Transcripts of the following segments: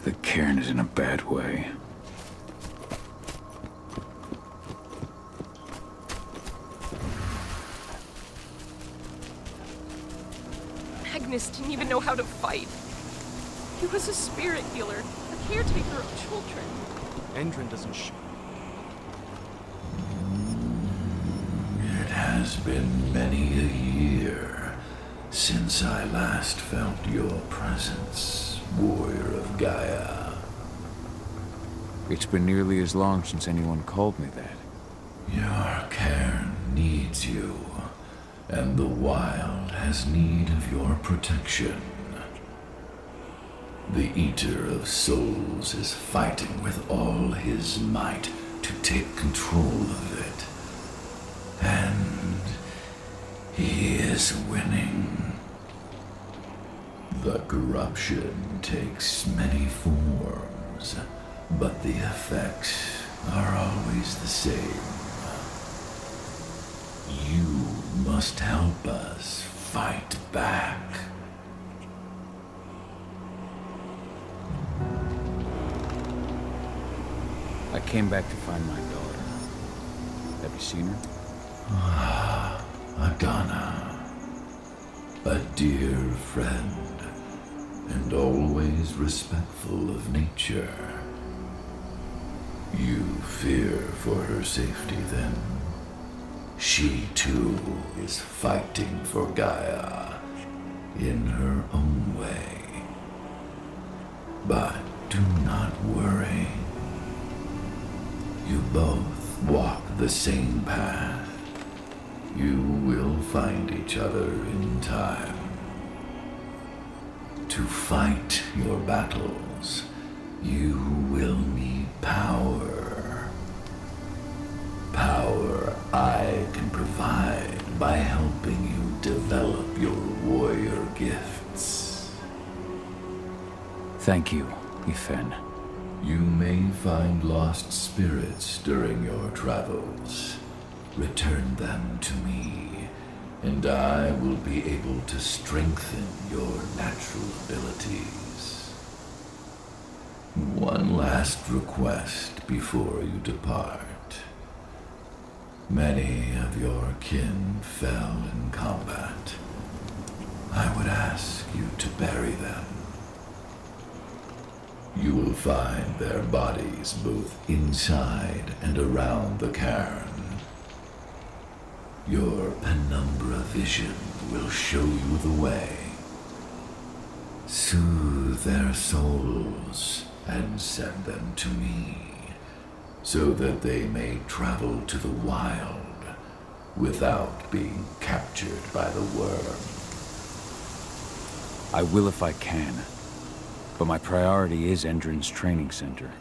The cairn is in a bad way. Magnus didn't even know how to fight. He was a spirit healer, a caretaker of children. Endron doesn't show. It has been many a year since I last felt your presence, warrior of Gaia. It's been nearly as long since anyone called me that. Your cairn needs you, and the wild has need of your protection. The Eater of Souls is fighting with all his might to take control of it. And he is winning. The corruption takes many forms, but the effects are always the same. You must help us fight back. I came back to find my daughter. Have you seen her? Agana, a dear friend, and always respectful of nature. You fear for her safety, then? She, too, is fighting for Gaia in her own way. But do not worry. You both walk the same path. You will find each other in time. To fight your battles, you will need power. Power I can provide by helping you develop your warrior gifts. Thank you, Ifen. You may find lost spirits during your travels. Return them to me, and I will be able to strengthen your natural abilities. One last request before you depart. Many of your kin fell in combat. I would ask you to bury them. You will find their bodies both inside and around the cairn. Your penumbra vision will show you the way. Soothe their souls and send them to me, so that they may travel to the wild without being captured by the worm. I will if I can, but my priority is Endron's training center.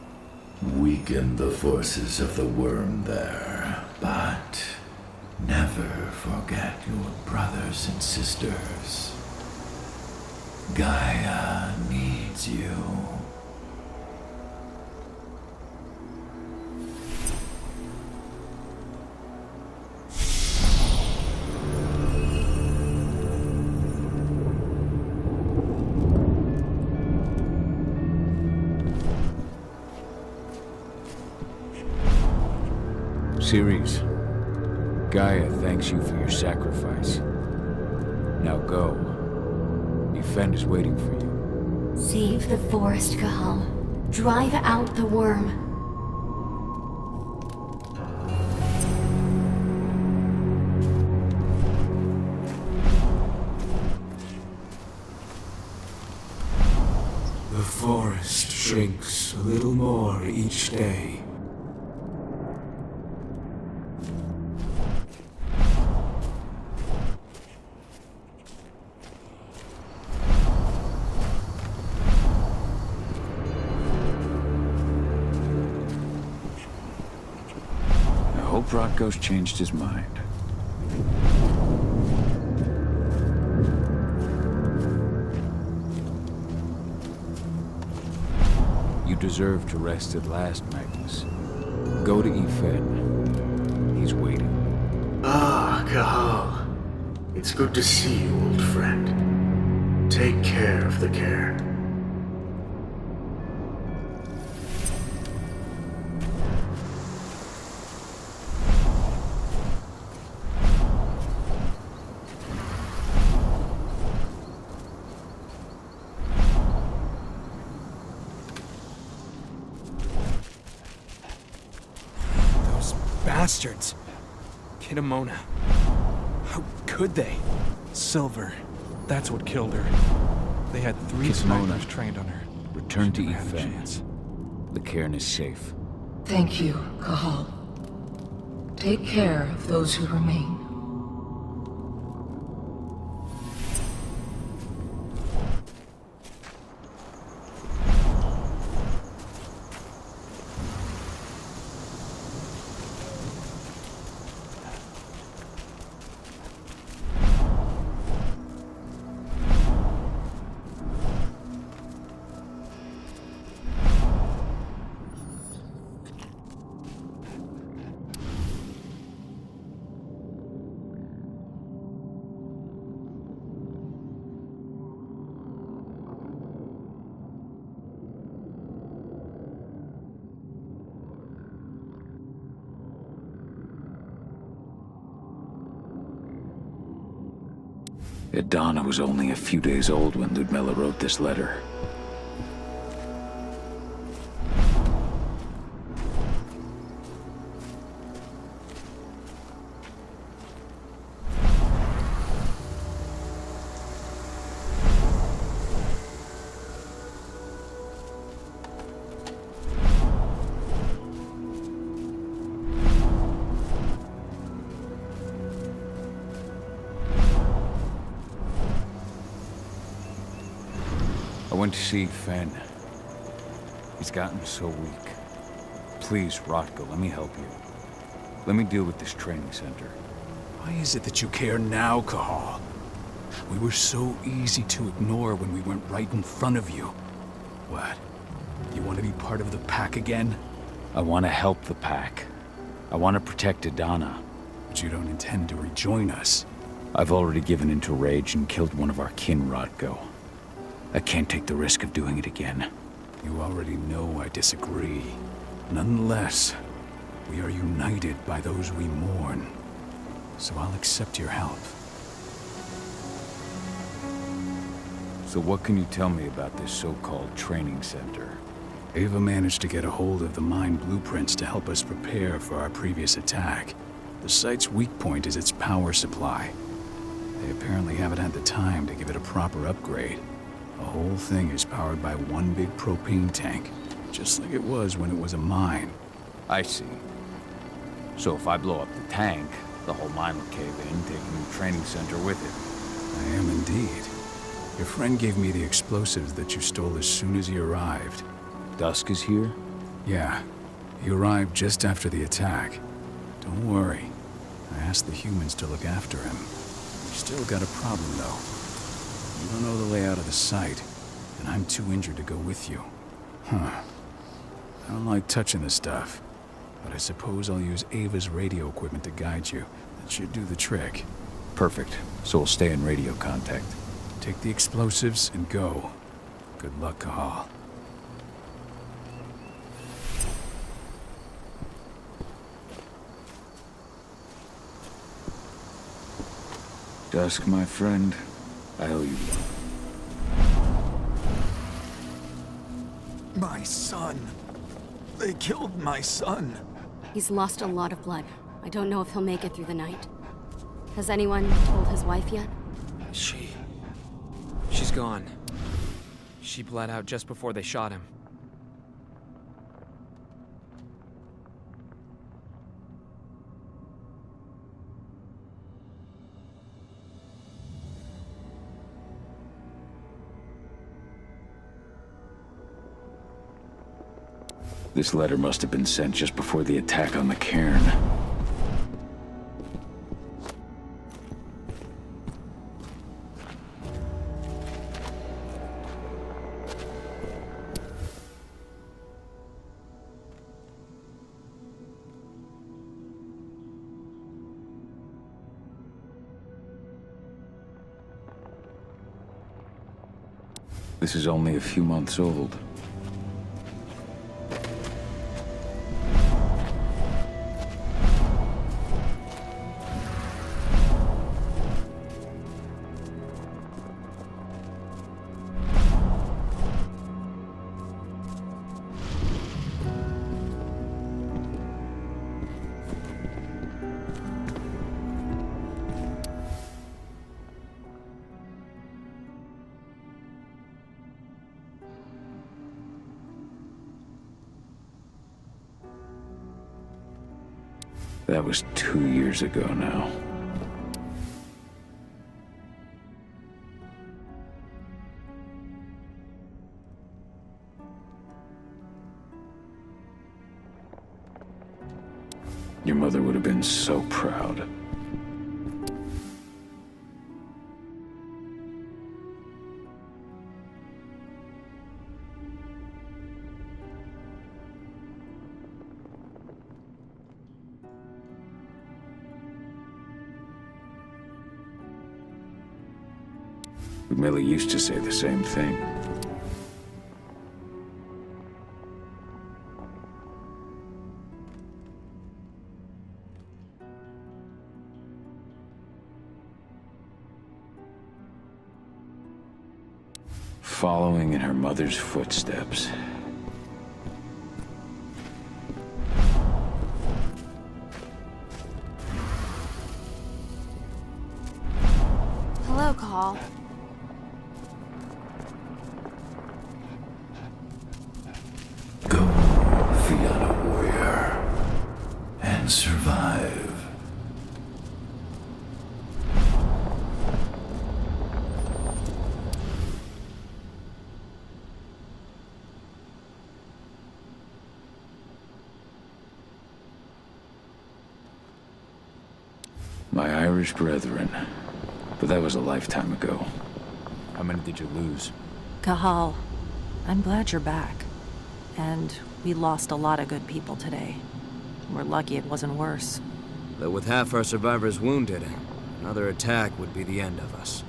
Weaken the forces of the worm there, but never forget your brothers and sisters. Gaia needs you. Ceres, Gaia thanks you for your sacrifice. Now go. Ifen is waiting for you. Save the forest, Cahal. Drive out the worm. The forest shrinks a little more each day. Hope Rotko's changed his mind. You deserve to rest at last, Magnus. Go to Efen. He's waiting. Ah, Cahal. It's good to see you, old friend. Take care of the cairn. Those bastards. Kitamona. How could they? Silver. That's what killed her. They had 3 Kitamona. snipers trained on her. Return to She never had a Efen. chance. The cairn is safe. Thank you, Cahal. Take care of those who remain. Adana was only a few days old when Ludmilla wrote this letter. I went to see Fen. He's gotten so weak. Please, Rotko, let me help you. Let me deal with this training center. Why is it that you care now, Cahal? We were so easy to ignore when we went right in front of you. What? You want to be part of the pack again? I want to help the pack. I want to protect Adana. But you don't intend to rejoin us. I've already given into rage and killed one of our kin, Rotko. I can't take the risk of doing it again. You already know I disagree. Nonetheless, we are united by those we mourn. So I'll accept your help. So what can you tell me about this so-called training center? Ava managed to get a hold of the mine blueprints to help us prepare for our previous attack. The site's weak point is its power supply. They apparently haven't had the time to give it a proper upgrade. The whole thing is powered by one big propane tank, just like it was when it was a mine. I see. So if I blow up the tank, the whole mine will cave in, taking the training center with it. I am indeed. Your friend gave me the explosives that you stole as soon as he arrived. Dusk is here? Yeah, he arrived just after the attack. Don't worry. I asked the humans to look after him. We've still got a problem, though. You don't know the layout of the site, and I'm too injured to go with you. Huh. I don't like touching the stuff, but I suppose I'll use Ava's radio equipment to guide you. That should do the trick. Perfect. So we'll stay in radio contact. Take the explosives and go. Good luck, Cahal. Dusk, my friend, I owe you one. My son. They killed my son. He's lost a lot of blood. I don't know if he'll make it through the night. Has anyone told his wife yet? She's gone. She bled out just before they shot him. This letter must have been sent just before the attack on the cairn. This is only a few months old. That was 2 years ago now. Your mother would have been so proud. Millie used to say the same thing. Following in her mother's footsteps. Hello, Call. Go, Fianna warrior, and survive. My Irish brethren. But that was a lifetime ago. How many did you lose? Cahal, I'm glad you're back. And we lost a lot of good people today. We're lucky it wasn't worse. Though with half our survivors wounded, another attack would be the end of us.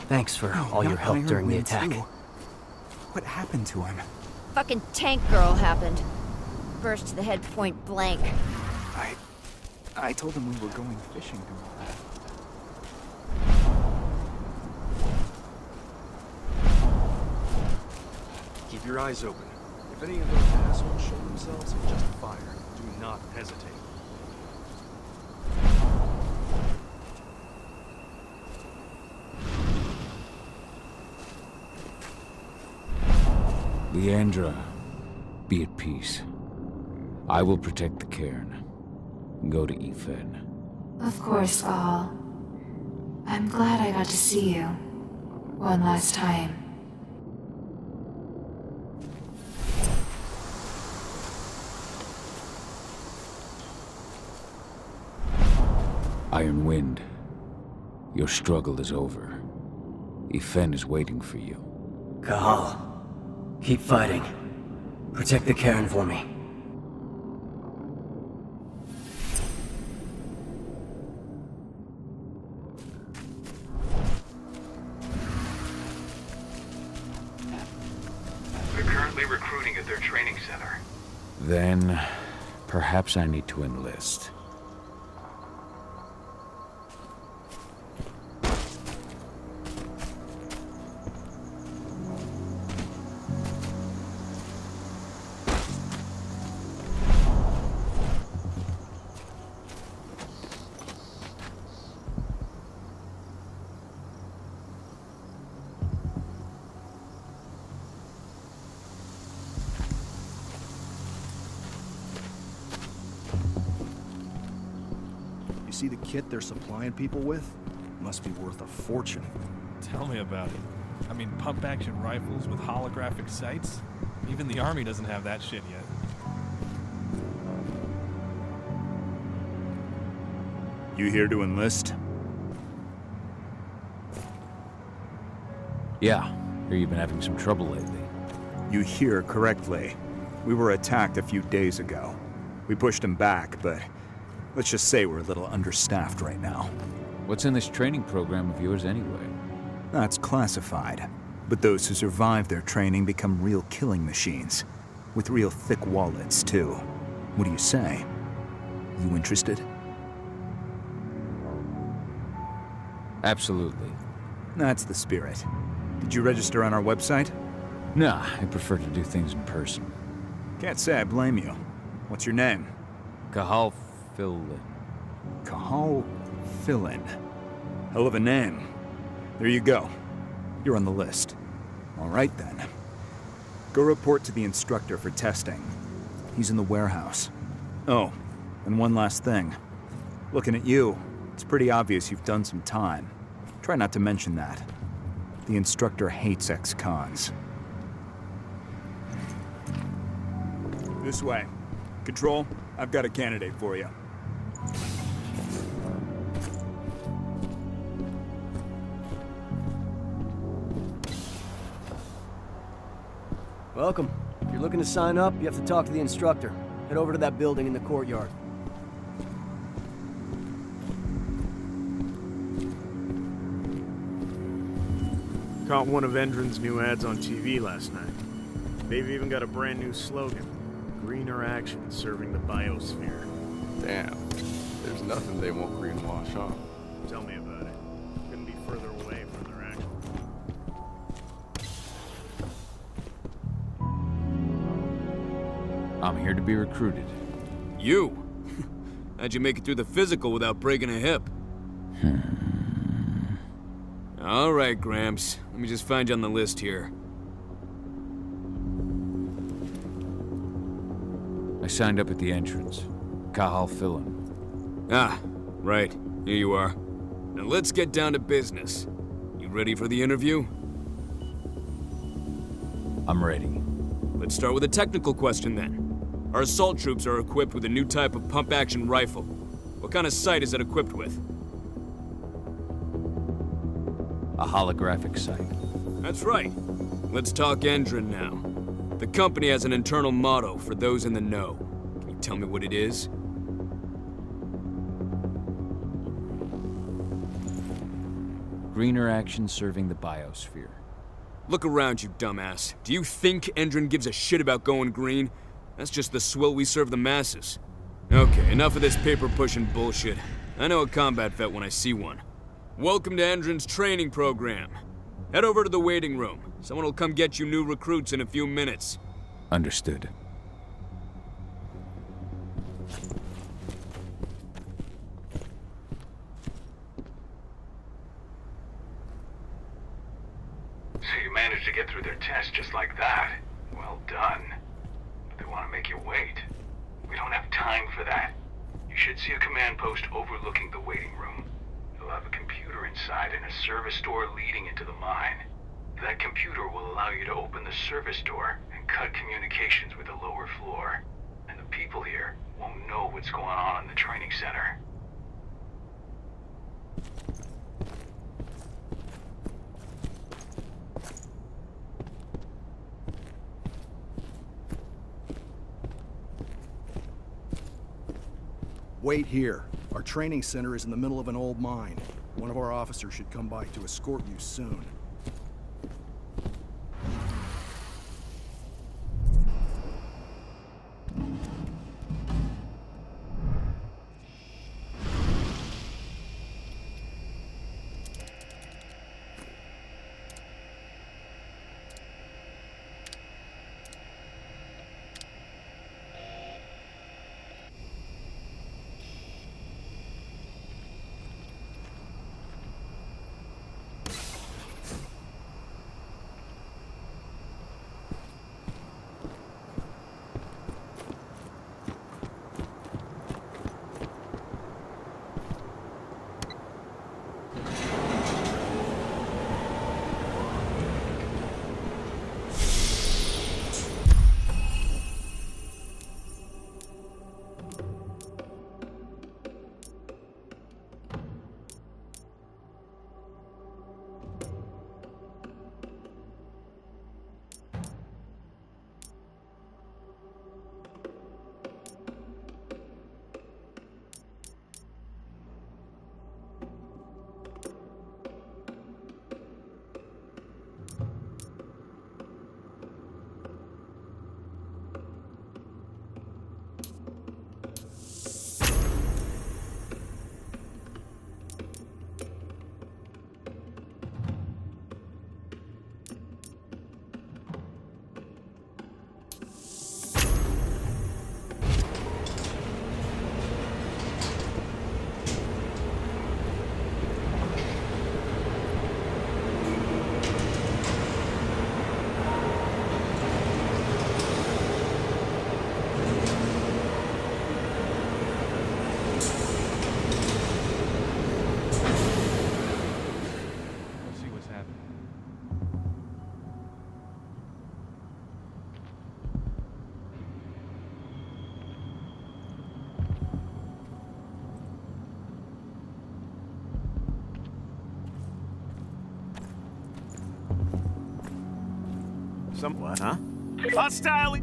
Thanks for all your help during the attack. What happened to him? Fucking tank girl happened. Burst to the head point blank. I told him we were going fishing tomorrow. Keep your eyes open. If any of those assholes show themselves, just fire. Do not hesitate. Leandra, be at peace. I will protect the cairn. Go to Efen. Of course, Gal. I'm glad I got to see you. One last time. Iron Wind, your struggle is over. Efen is waiting for you. Cahal, keep fighting. Protect the cairn for me. They're currently recruiting at their training center. Then, perhaps I need to enlist. See the kit they're supplying people with? Must be worth a fortune. Tell me about it. I mean, pump-action rifles with holographic sights? Even the Army doesn't have that shit yet. You here to enlist? Yeah, hear you've been having some trouble lately. You hear correctly. We were attacked a few days ago. We pushed them back, but let's just say we're a little understaffed right now. What's in this training program of yours anyway? That's classified. But those who survive their training become real killing machines. With real thick wallets, too. What do you say? You interested? Absolutely. That's the spirit. Did you register on our website? Nah, I prefer to do things in person. Can't say I blame you. What's your name? Cahal Fillin. Cahal Fillin. Hell of a name. There you go. You're on the list. All right, then. Go report to the instructor for testing. He's in the warehouse. Oh, and one last thing. Looking at you, it's pretty obvious you've done some time. Try not to mention that. The instructor hates ex-cons. This way. Control, I've got a candidate for you. Welcome. If you're looking to sign up, you have to talk to the instructor. Head over to that building in the courtyard. Caught one of Endron's new ads on TV last night. They've even got a brand new slogan. Greener action serving the biosphere. Damn. There's nothing they won't greenwash, huh? Tell me about it. Couldn't be further away from their action. I'm here to be recruited. You? How'd you make it through the physical without breaking a hip? All right, Gramps. Let me just find you on the list here. I signed up at the entrance. Cahal Fillin. Ah, right. Here you are. Now let's get down to business. You ready for the interview? I'm ready. Let's start with a technical question then. Our assault troops are equipped with a new type of pump-action rifle. What kind of sight is it equipped with? A holographic sight. That's right. Let's talk Endron now. The company has an internal motto for those in the know. Can you tell me what it is? Greener action serving the biosphere. Look around you, dumbass. Do you think Endron gives a shit about going green? That's just the swill we serve the masses. Okay, enough of this paper-pushing bullshit. I know a combat vet when I see one. Welcome to Endron's training program. Head over to the waiting room. Someone will come get you new recruits in a few minutes. Understood. So you managed to get through their test just like that. Well done. But they want to make you wait. We don't have time for that. You should see a command post overlooking the waiting room. You'll have a computer inside and a service door leading into the mine. That computer will allow you to open the service door and cut communications with the lower floor. And the people here won't know what's going on in the training center. Wait here. Our training center is in the middle of an old mine. One of our officers should come by to escort you soon. What, huh? Hostile!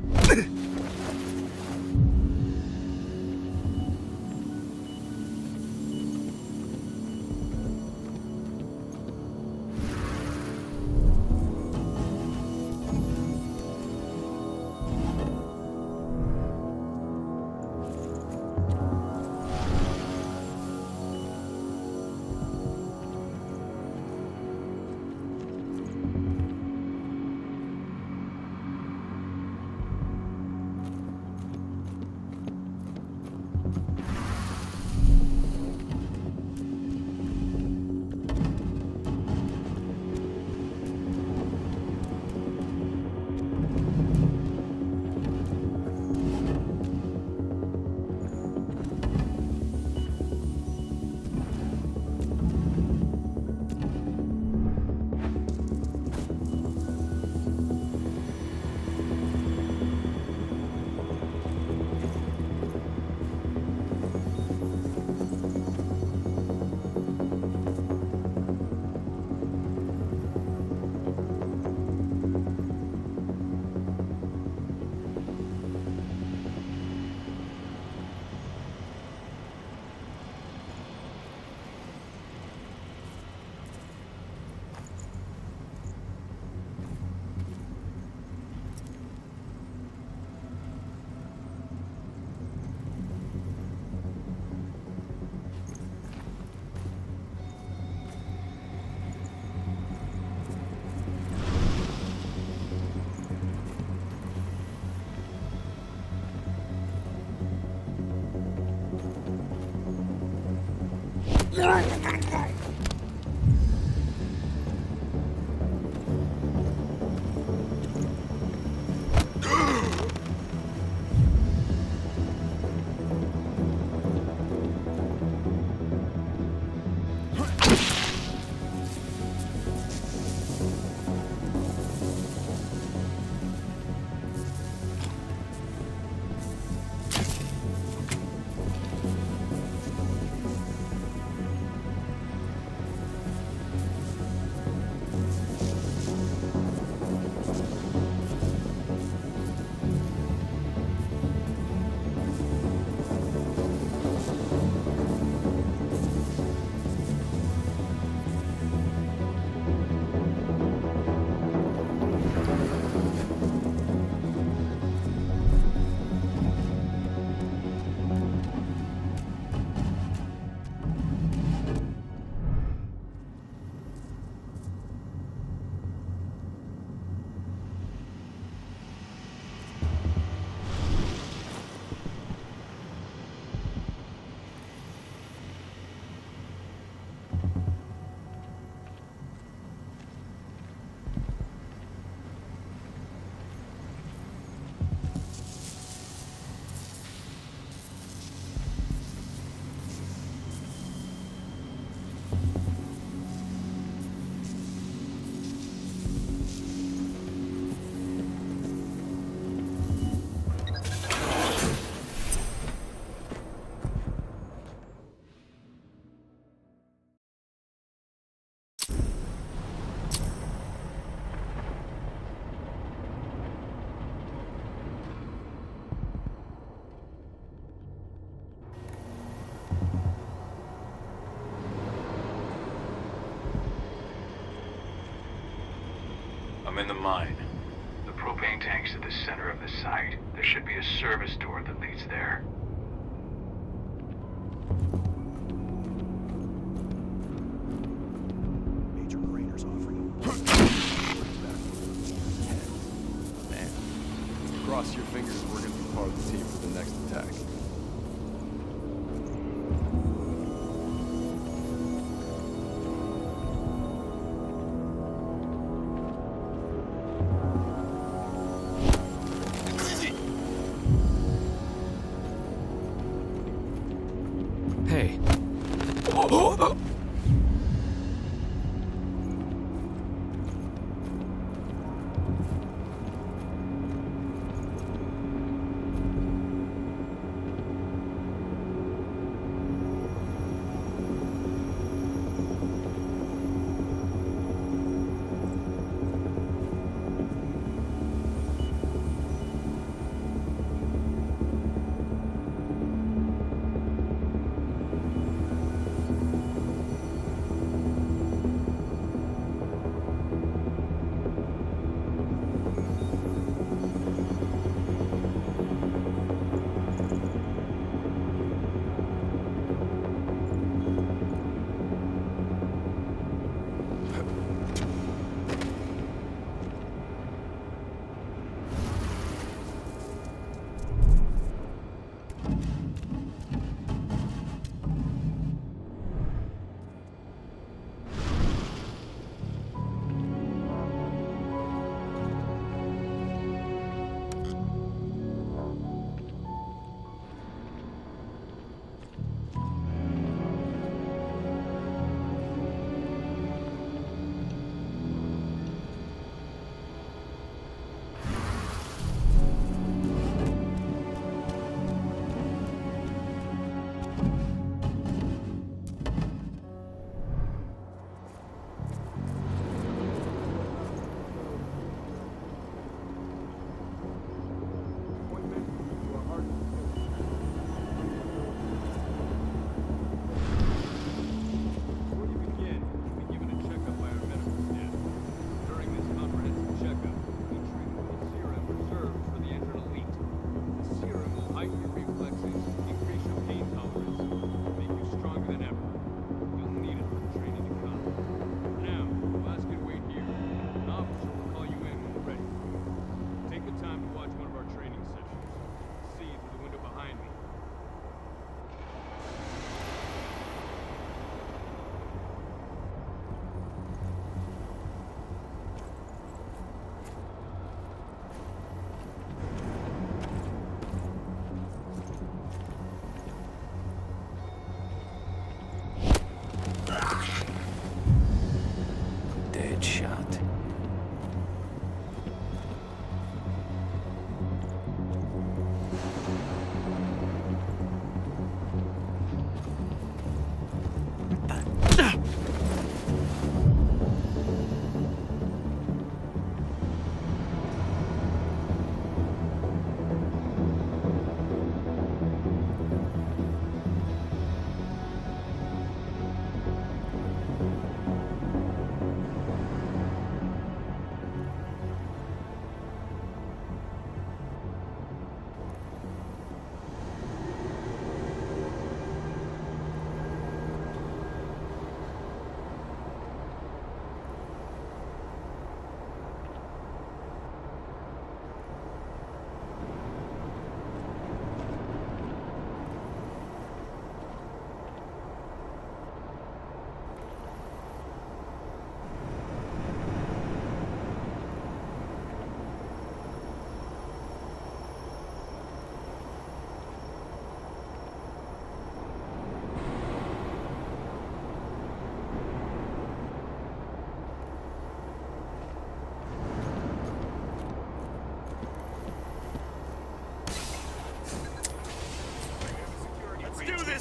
I'm in the mine. The propane tank's at the center of the site. There should be a service door that leads there. Major Rainer's offering. Man, cross your fingers we're gonna be part of the team for the next attack. Hey.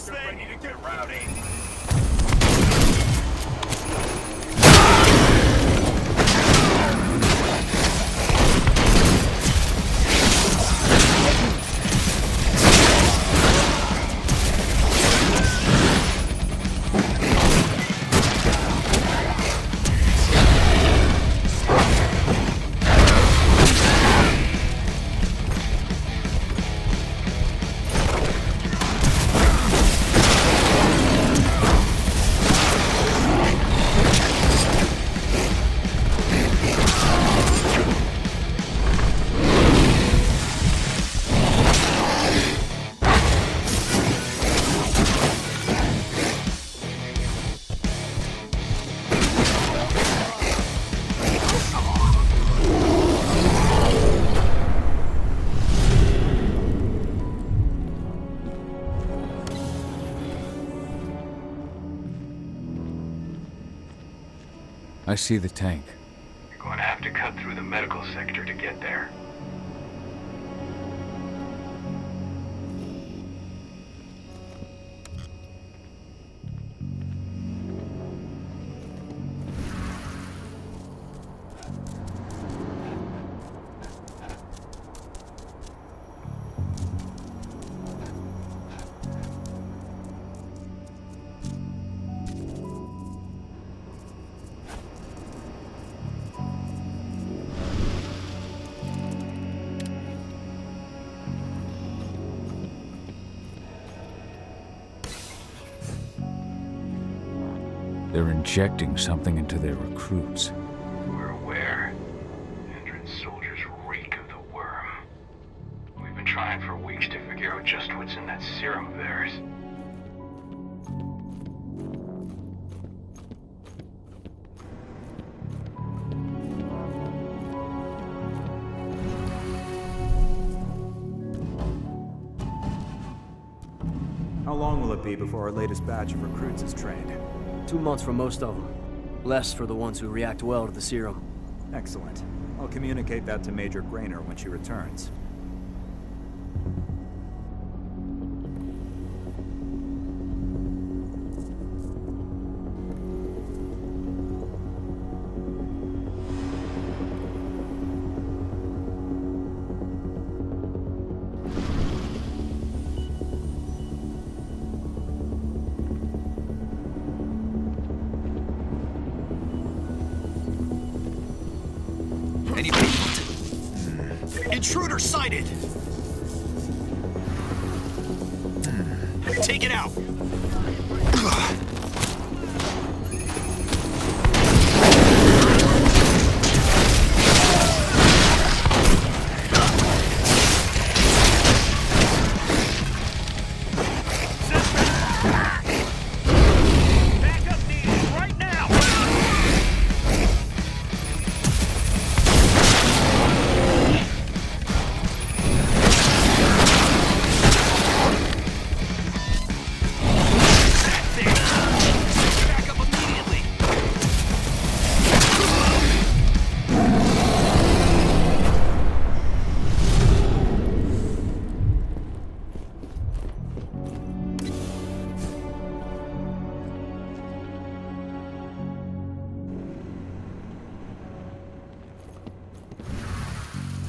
this thing! Ready to get rowdy! I see the tank. You're going to have to cut through the medical sector to get there. They're injecting something into their recruits. We're aware. Endron's soldiers reek of the worm. We've been trying for weeks to figure out just what's in that serum of theirs. How long will it be before our latest batch of recruits is trained? 2 months for most of them. Less for the ones who react well to the serum. Excellent. I'll communicate that to Major Grainer when she returns. Anybody? Intruder sighted! Take it out!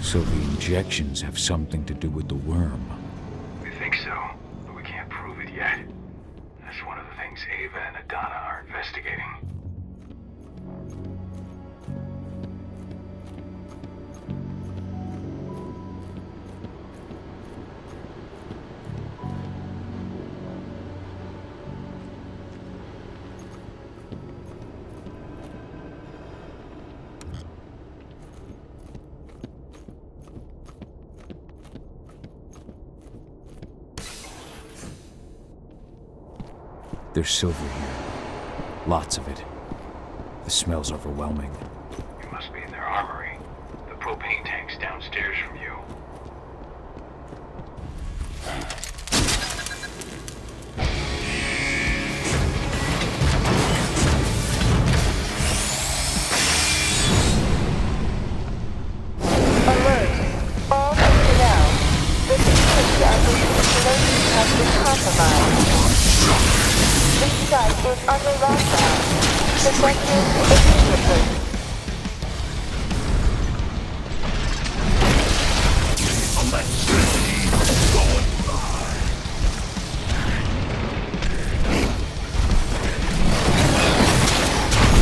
So the injections have something to do with the worm. We think so, but we can't prove it yet. That's one of the things Ava and Adana are investigating. There's silver here. Lots of it. The smell's overwhelming. You must be in their armory. The propane tank's downstairs from you. Alert! All personnel. The security of this installation has been compromised. is under lockdown. Protected immediately.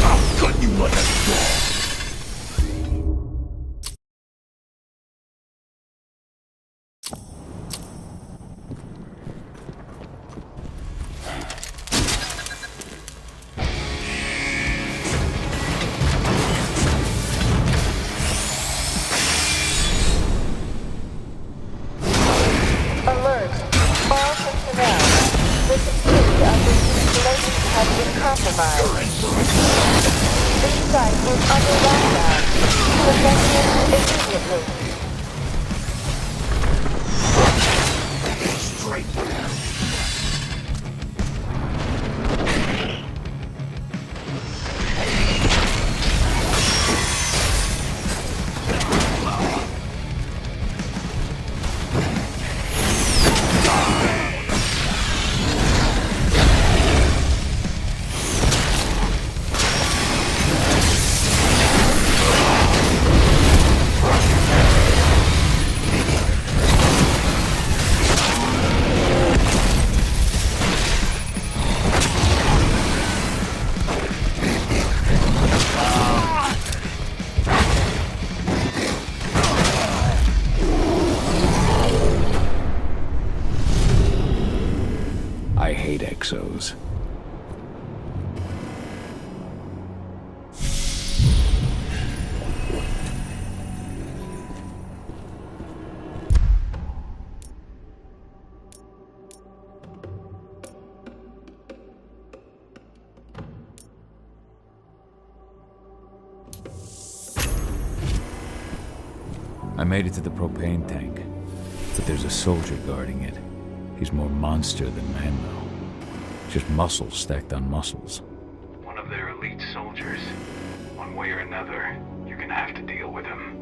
I'll cut you like a dog. Alert. All personnel. The security of this installation has been compromised. This site is under lockdown. Protected immediately. Straight down. I hate exos. I made it to the propane tank, but there's a soldier guarding it. He's more monster than man, though. Just muscles stacked on muscles. One of their elite soldiers. One way or another, you're gonna have to deal with him.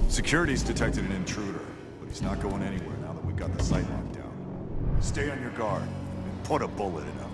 Security's detected an intruder, but he's not going anywhere now that we've got the site locked down. Stay on your guard and put a bullet in him.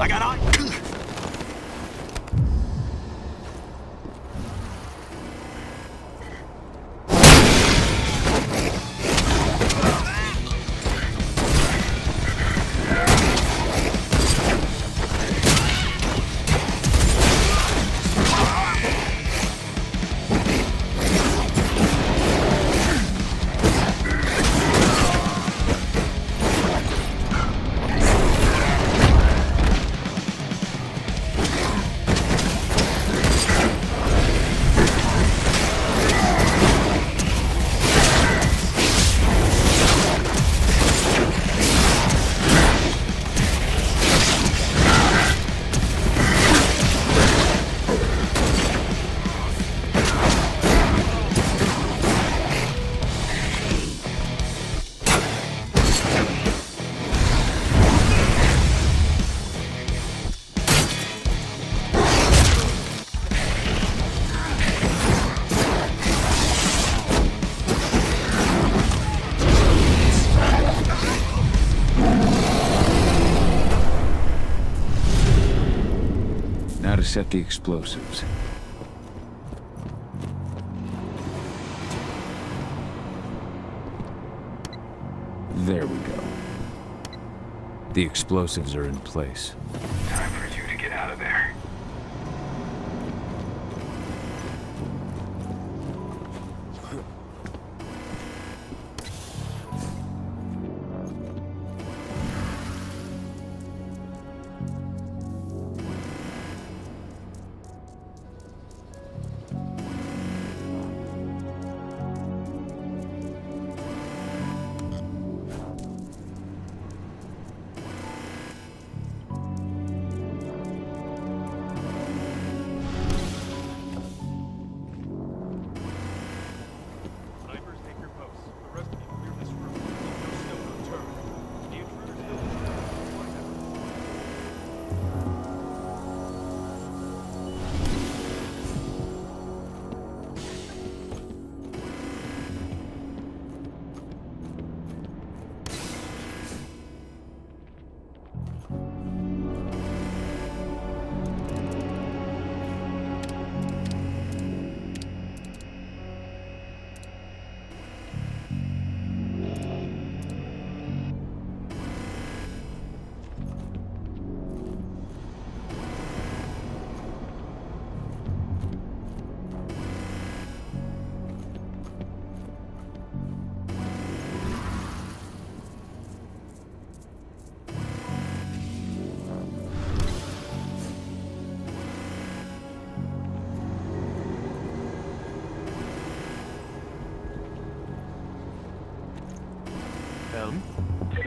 I got eye. Now to set the explosives. There we go. The explosives are in place. Time for you to get out of there.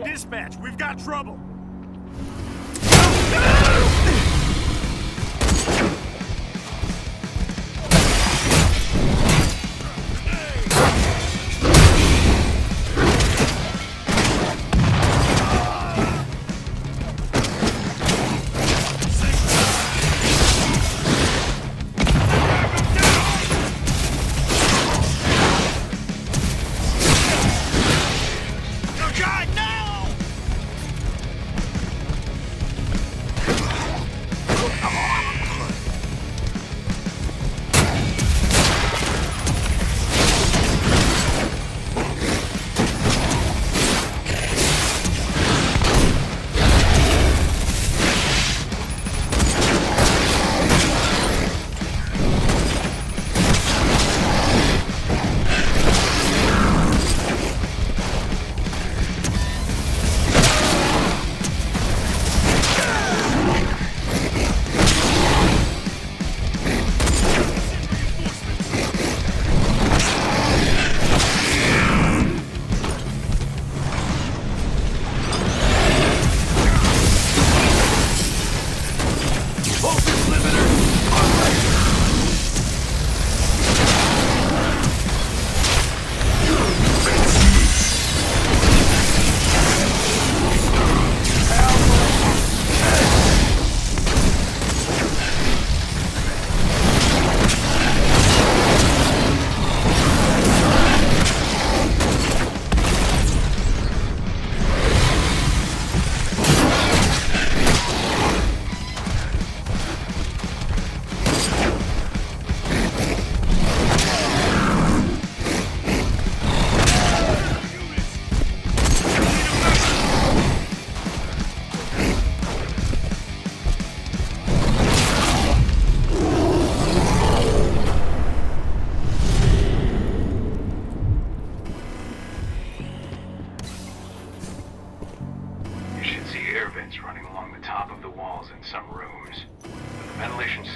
Dispatch, we've got trouble!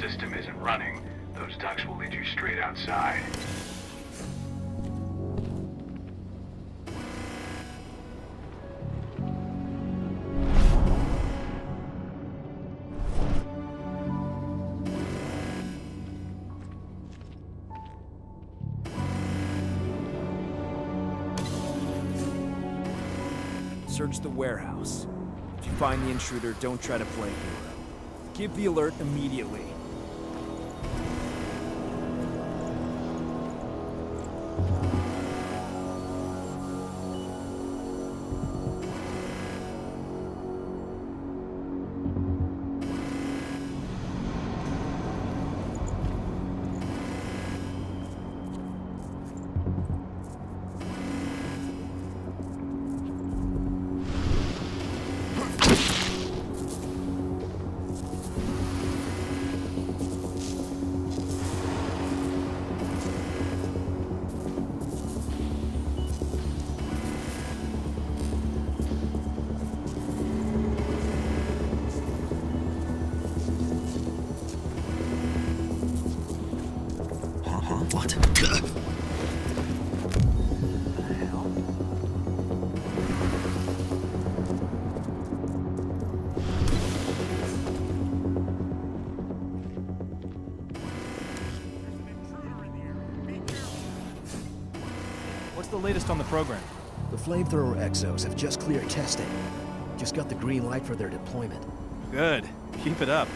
system isn't running, those ducts will lead you straight outside. Search the warehouse. If you find the intruder, don't try to play hero. Give the alert immediately. What? What's the latest on the program? The flamethrower exos have just cleared testing. Just got the green light for their deployment. Good. Keep it up.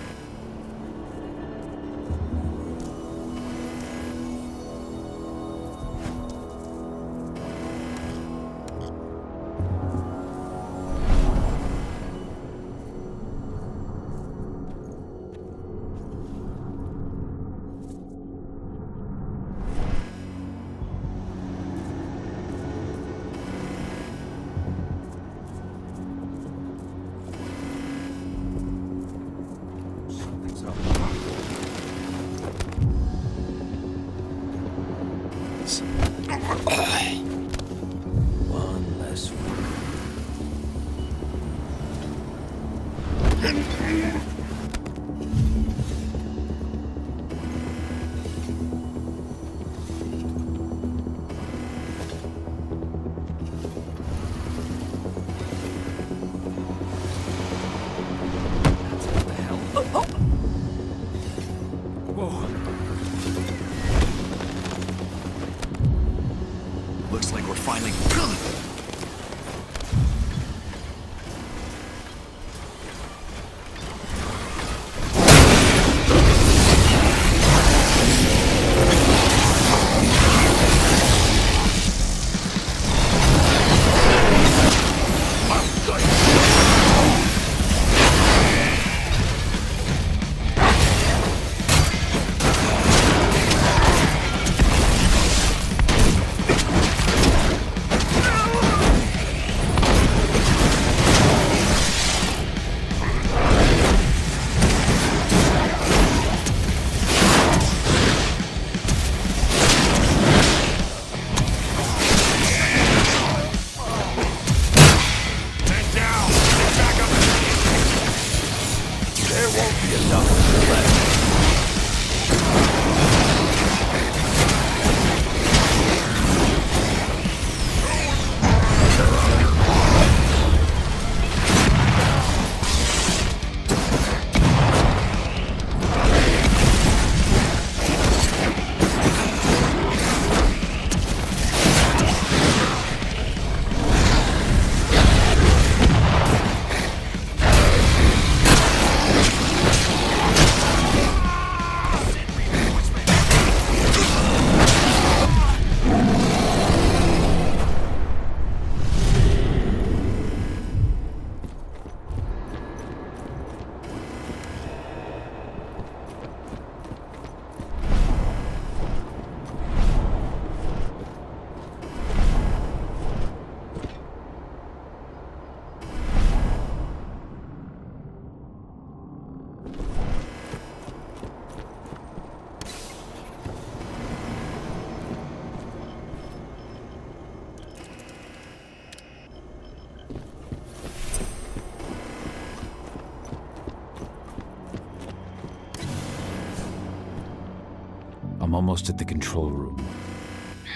I'm almost at the control room.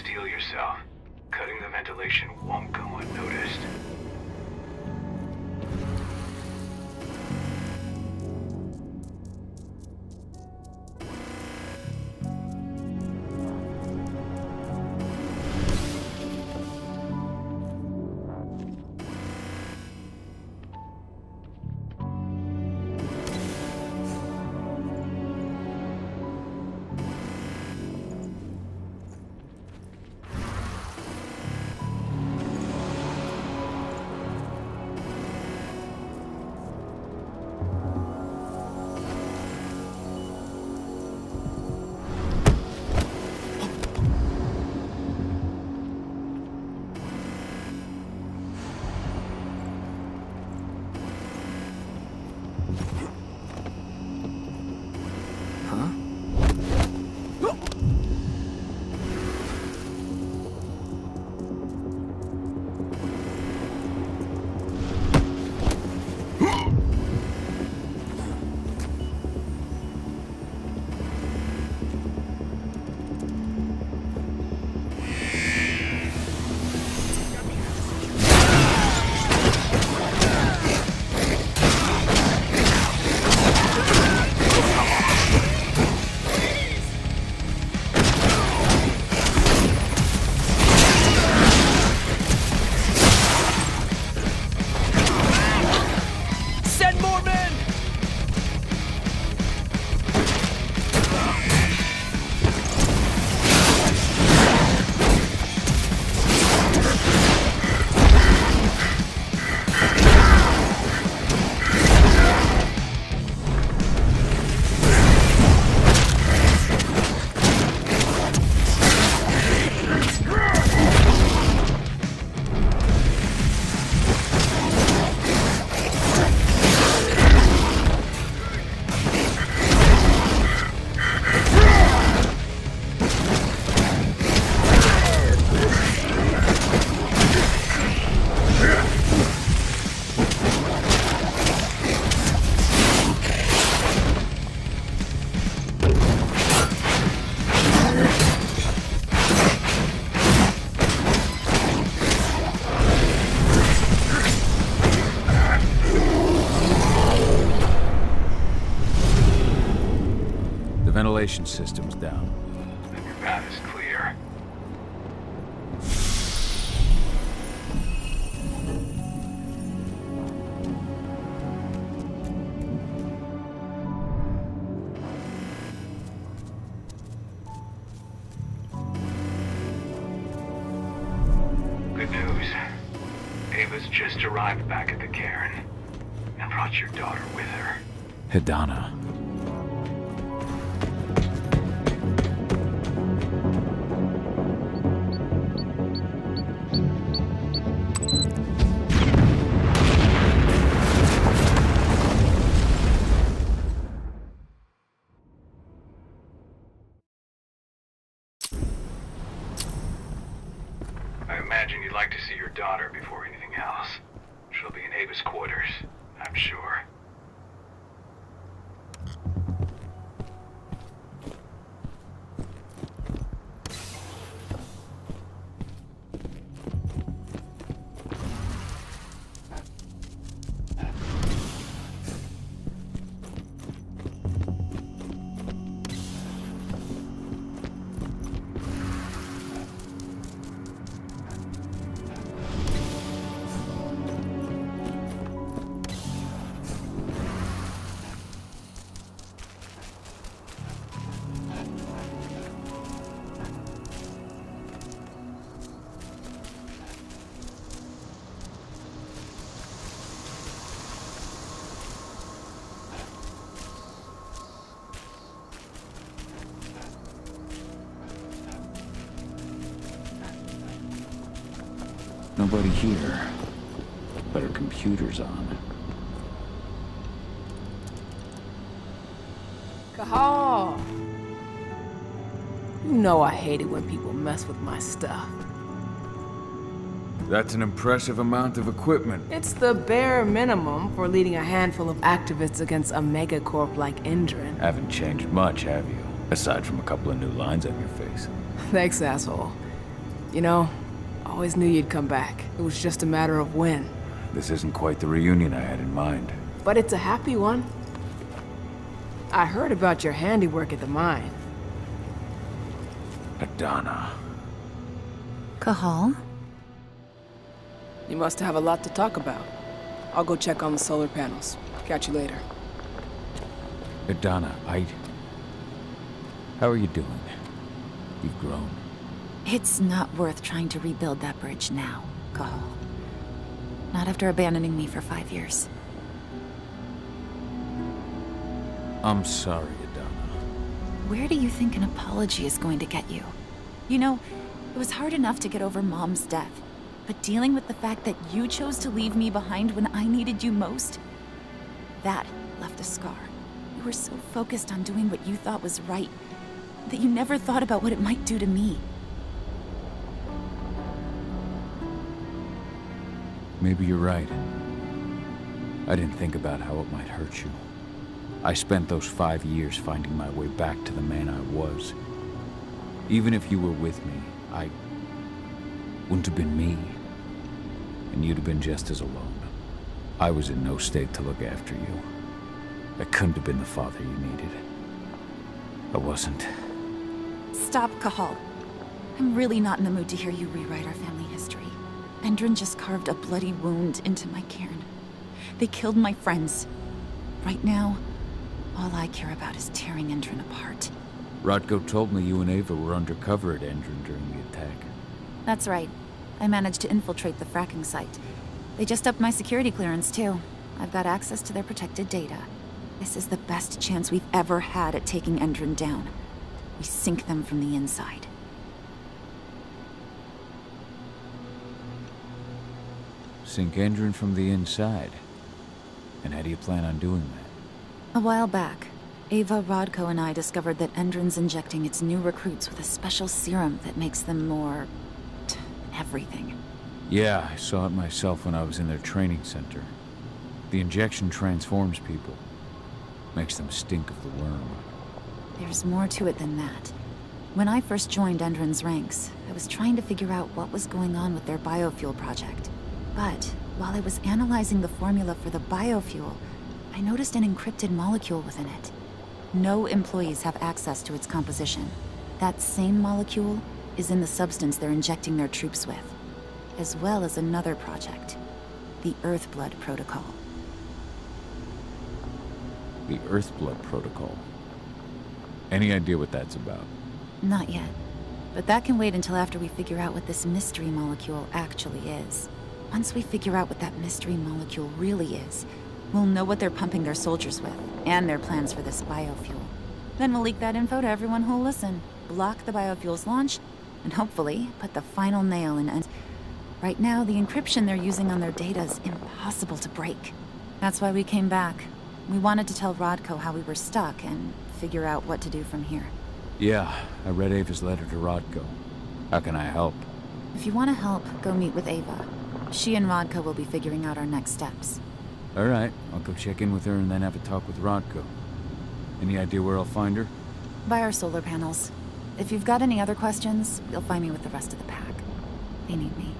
Steel yourself. Cutting the ventilation won't go unnoticed. Ventilation system's down. Then your path is clear. Good news. Ava's just arrived back at the cairn and brought your daughter with her. Hidana. I imagine you'd like to see your daughter before anything else. She'll be in Ava's quarters, I'm sure. Nobody here, but her computer's on. Kahal! You know I hate it when people mess with my stuff. That's an impressive amount of equipment. It's the bare minimum for leading a handful of activists against a megacorp like Endron. Haven't changed much, have you? Aside from a couple of new lines on your face. Thanks, asshole. You know, I always knew you'd come back. It was just a matter of when. This isn't quite the reunion I had in mind. But it's a happy one. I heard about your handiwork at the mine. Adana. Cahal? You must have a lot to talk about. I'll go check on the solar panels. Catch you later. Adana, how are you doing? You've grown. It's not worth trying to rebuild that bridge now, Cahal. Not after abandoning me for 5 years. I'm sorry, Adana. Where do you think an apology is going to get you? You know, it was hard enough to get over Mom's death, but dealing with the fact that you chose to leave me behind when I needed you most, that left a scar. You were so focused on doing what you thought was right, that you never thought about what it might do to me. Maybe you're right. I didn't think about how it might hurt you. I spent those 5 years finding my way back to the man I was. Even if you were with me, I wouldn't have been me. And you'd have been just as alone. I was in no state to look after you. I couldn't have been the father you needed. I wasn't. Stop, Cahal. I'm really not in the mood to hear you rewrite our family history. Endron just carved a bloody wound into my cairn. They killed my friends. Right now, all I care about is tearing Endron apart. Rodko told me you and Ava were undercover at Endron during the attack. That's right. I managed to infiltrate the fracking site. They just upped my security clearance, too. I've got access to their protected data. This is the best chance we've ever had at taking Endron down. We sink them from the inside. Sink Endron from the inside? And how do you plan on doing that? A while back, Ava, Rodko, and I discovered that Endron's injecting its new recruits with a special serum that makes them more... everything. Yeah, I saw it myself when I was in their training center. The injection transforms people. Makes them stink of the worm. There's more to it than that. When I first joined Endron's ranks, I was trying to figure out what was going on with their biofuel project. But while I was analyzing the formula for the biofuel, I noticed an encrypted molecule within it. No employees have access to its composition. That same molecule is in the substance they're injecting their troops with, as well as another project, the Earthblood Protocol. The Earthblood Protocol? Any idea what that's about? Not yet, but that can wait until after we figure out what this mystery molecule actually is. Once we figure out what that mystery molecule really is, we'll know what they're pumping their soldiers with, and their plans for this biofuel. Then we'll leak that info to everyone who'll listen, block the biofuel's launch, and hopefully put the final nail in end. Right now, the encryption they're using on their data is impossible to break. That's why we came back. We wanted to tell Rodko how we were stuck and figure out what to do from here. Yeah, I read Ava's letter to Rodko. How can I help? If you want to help, go meet with Ava. She and Rodko will be figuring out our next steps. All right, I'll go check in with her and then have a talk with Rodko. Any idea where I'll find her? By our solar panels. If you've got any other questions, you'll find me with the rest of the pack. They need me.